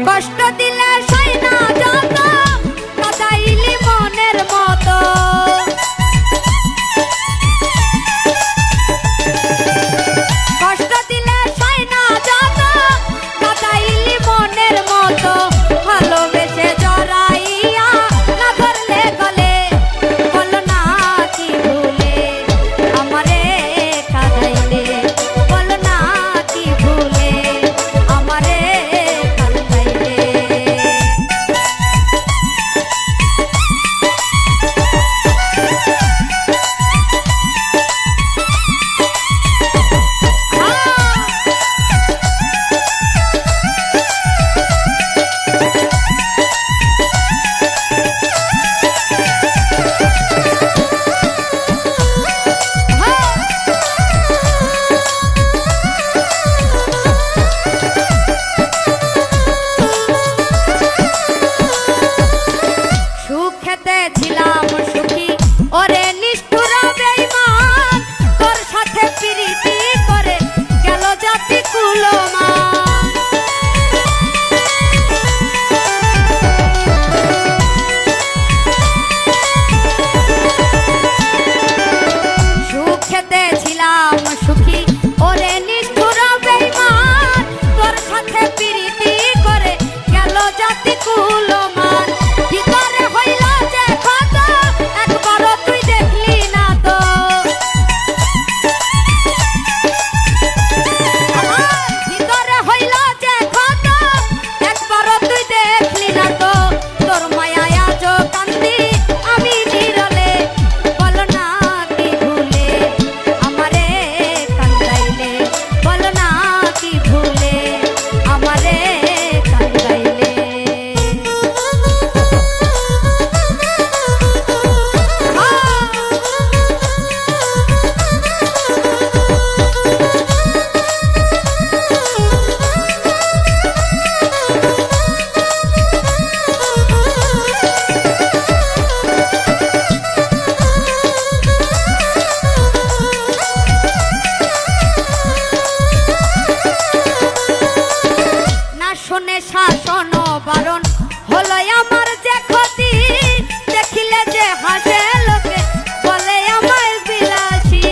কষ্ট দিলে সই না যত কাদাইলি মনের মতো কষ্ট দিলে সই না যত কাদাইলি মনের মতো ভালোবেসে জড়াইয়া না ধরলে গলে বলো না কি ভুলে আমারে কাদাইলে বলো না কি ভুলে আমারে কাদাইলে সুখেতে ছিলাম সুখী ওরে নিষ্ঠুর বেঈমান তোর সাথে প্রীতি করে গেল জাতি কুলমান সুখেতে ছিলাম সুখী ওরে নিষ্ঠুর বেঈমান তোর সাথে প্রীতি করে গেল জাতি কুলমান ভিতরে হইল যে ক্ষত একবারও তুই দেখলি না তো আমার ভিতরে হইল যে ক্ষত একবারও তুই দেখলি না তো তোর মায়ায় আজও কান্দি আমি নিরলে বলো না কি ভুলে আমারে কান্দাইলে বলো না কি ভুলে আমারে কান্দাইলে না শুনে শাসন বারণ হলো আমার যে ক্ষতি দেখিলে যে হাসে লোকে বলে আমায় বিলাসী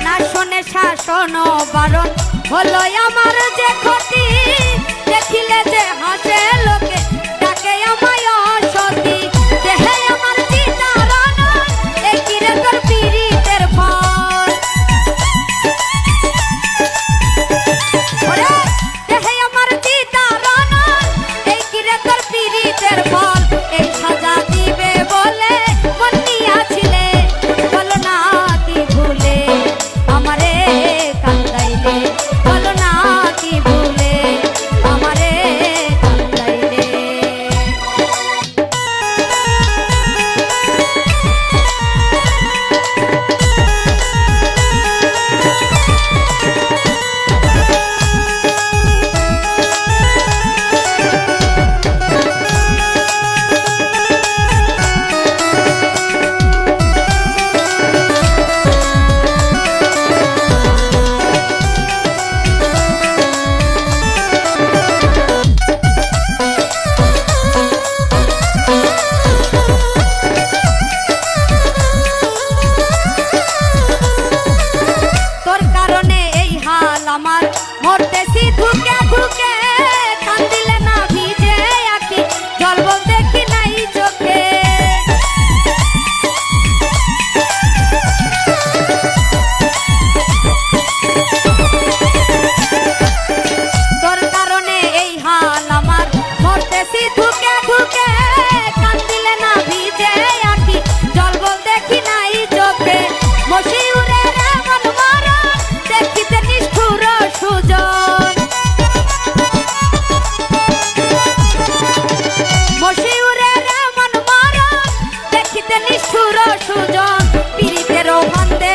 না শুনে শাসন বারণ হলো আমার যে ক্ষতি দেখিলে যে হাসে লোকে ডাকে আমায় অসতী দেহে আমার চিতারণ এই কিরে তোর পীড়িতের ফল ওরে দেহে আমার চিতারণ এই কিরে তোর পীড়িতের ফল এই সাজা দিবে বলে মন নিয়াছিলে বলো না কি ভুলে আমারে কান্দাইলে বলো না কি ভুলে আমারে কান্দাইলে তোর কারণে এই হাল আমার মরতেছি ধুকে ধুকে কান্দিলে না ভিজে আঁখি জল বলতে কি নাই চোখে তোর কারণে এই হাল আমার মরতেছি ধুকে ধুকে কান্দিলে না ভিজে আঁখি জল বলতে কি নাই চোখে মশিউরের এমন মরণ দেখিতে নিষ্ঠুর সুজন মশিউরের এমন মরণ দেখিতে নিষ্ঠুর সুজন পীড়িতেরও ফান্দে